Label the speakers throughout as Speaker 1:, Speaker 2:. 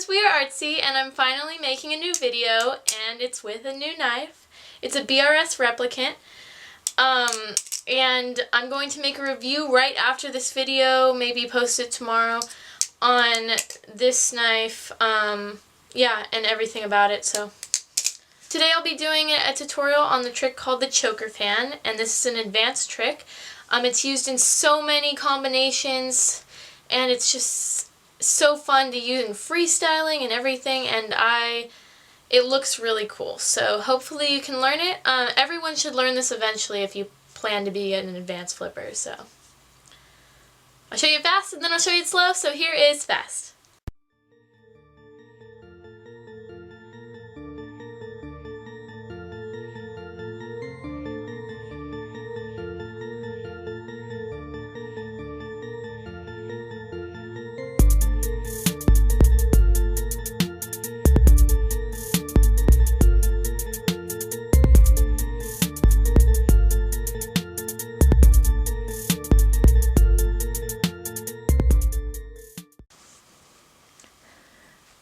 Speaker 1: guys, we are ArtSea, and I'm finally making a new video, and it's with a new knife. It's a BRS Replicant, and I'm going to make a review right after this video, maybe post it tomorrow, on this knife, yeah, and everything about it. So today I'll be doing a tutorial on the trick called the choker fan, and this is an advanced trick. It's used in so many combinations, and it's just so fun to use in freestyling and everything, and it looks really cool. So hopefully you can learn it. Everyone should learn this eventually if you plan to be an advanced flipper. So I'll show you fast and then I'll show you it slow. So here is fast.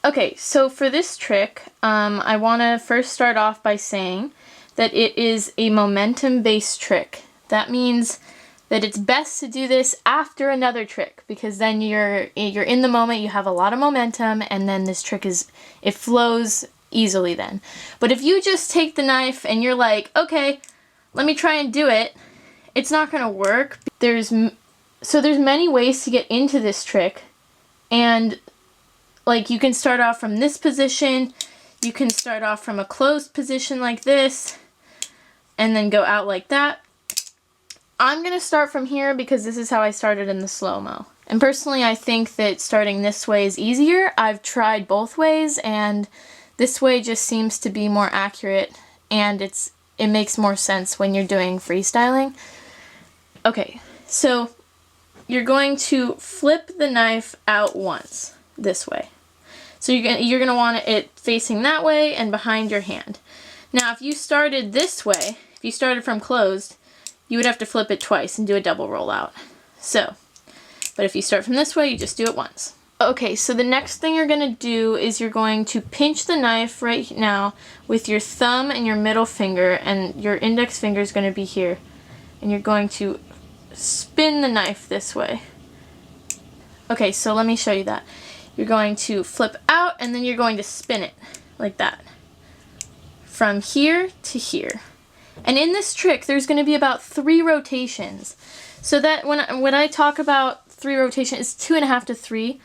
Speaker 1: Okay, so for this trick, I want to first start off by saying that it is a momentum-based trick. That means that it's best to do this after another trick, because then you're in the moment, you have a lot of momentum, and then this trick it flows easily then. But if you just take the knife and you're like, okay, let me try and do it, it's not going to work. There's many ways to get into this trick, and like, you can start off from this position, you can start off from a closed position like this, and then go out like that. I'm going to start from here because this is how I started in the slow-mo. And personally, I think that starting this way is easier. I've tried both ways, and this way just seems to be more accurate, and it makes more sense when you're doing freestyling. Okay, so you're going to flip the knife out once, this way. So you're gonna want it facing that way and behind your hand. Now, if you started this way, if you started from closed, you would have to flip it twice and do a double rollout. But if you start from this way, you just do it once. Okay, so the next thing you're gonna do is you're going to pinch the knife right now with your thumb and your middle finger, and your index finger is gonna be here. And you're going to spin the knife this way. Okay, so let me show you that. You're going to flip out, and then you're going to spin it like that from here to here. And in this trick, there's going to be about 3 rotations. So that when I talk about 3 rotations, it's 2.5 to 3.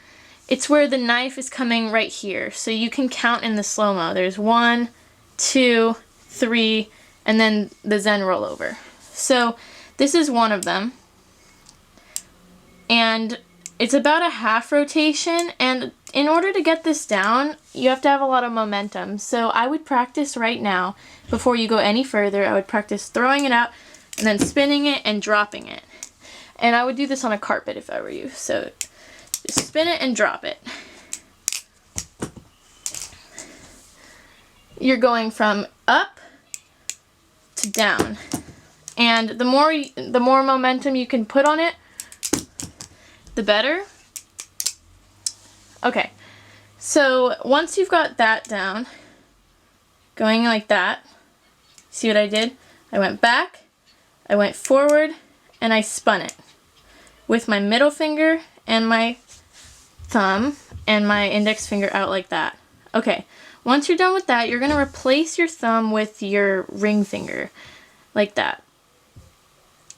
Speaker 1: It's where the knife is coming right here. So you can count in the slow-mo. There's 1, 2, 3, and then the Zen rollover. So this is one of them. And it's about a half rotation, and in order to get this down, you have to have a lot of momentum. So I would practice right now, before you go any further, I would practice throwing it out, and then spinning it and dropping it. And I would do this on a carpet if I were you. So just spin it and drop it. You're going from up to down. And the more momentum you can put on it, the better. Okay, so once you've got that down, going like that, see what I did? I went back, I went forward, and I spun it with my middle finger and my thumb and my index finger out like that. Okay, once you're done with that, you're going to replace your thumb with your ring finger, like that.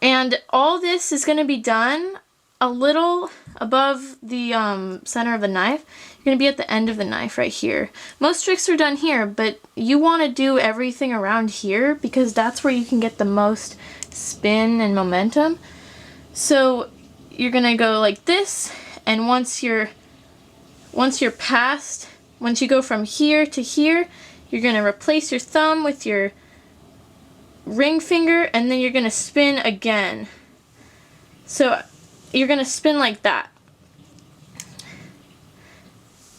Speaker 1: And all this is going to be done a little above the center of the knife. You're going to be at the end of the knife right here. Most tricks are done here, but you want to do everything around here because that's where you can get the most spin and momentum. So you're going to go like this, and once you go from here to here, you're going to replace your thumb with your ring finger, and then you're going to spin again. So you're going to spin like that.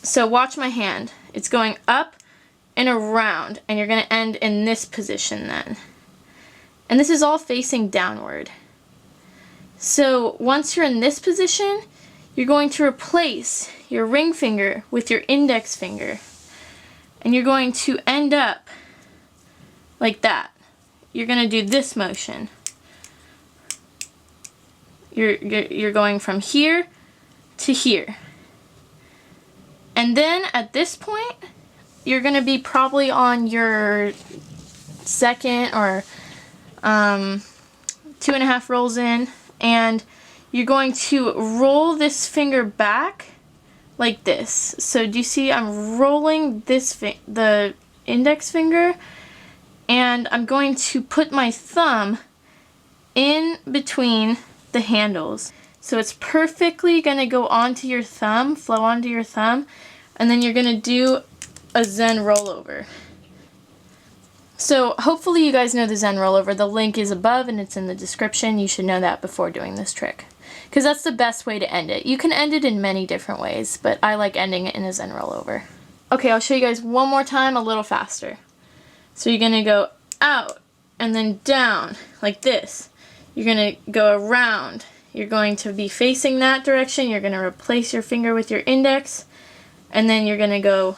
Speaker 1: So watch my hand. It's going up and around, and you're going to end in this position then. And this is all facing downward. So once you're in this position, you're going to replace your ring finger with your index finger. And you're going to end up like that. You're going to do this motion. You're going from here to here. And then at this point, you're going to be probably on your second or 2.5 rolls in, and you're going to roll this finger back like this. So do you see I'm rolling this the index finger, and I'm going to put my thumb in between the handles. So it's perfectly going to go onto your thumb, flow onto your thumb, and then you're going to do a Zen rollover. So hopefully you guys know the Zen rollover. The link is above and it's in the description. You should know that before doing this trick, because that's the best way to end it. You can end it in many different ways, but I like ending it in a Zen rollover. Okay, I'll show you guys one more time, a little faster. So you're going to go out and then down like this. You're going to go around. You're going to be facing that direction. You're going to replace your finger with your index, and then you're going to go,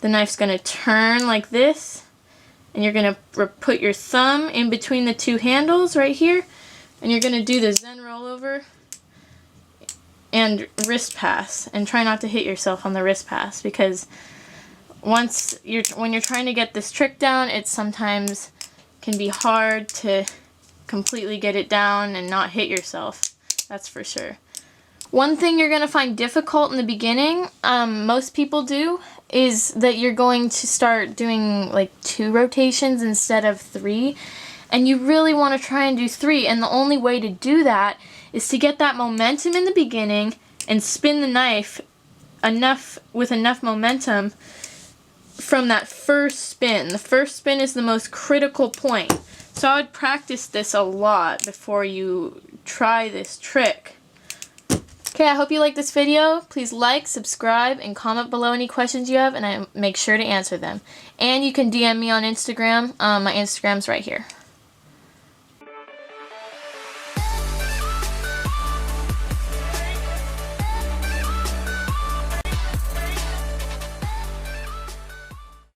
Speaker 1: the knife's going to turn like this, and you're going to put your thumb in between the two handles right here, and you're going to do the Zen rollover and wrist pass, and try not to hit yourself on the wrist pass, because when you're trying to get this trick down, it sometimes can be hard to completely get it down and not hit yourself. That's for sure. One thing you're going to find difficult in the beginning, most people do, is that you're going to start doing like 2 rotations instead of 3. And you really want to try and do 3. And the only way to do that is to get that momentum in the beginning and spin the knife with enough momentum from that first spin. The first spin is the most critical point. So I would practice this a lot before you try this trick. Okay, I hope you liked this video. Please like, subscribe, and comment below any questions you have, and I make sure to answer them. And you can DM me on Instagram. My Instagram's right here.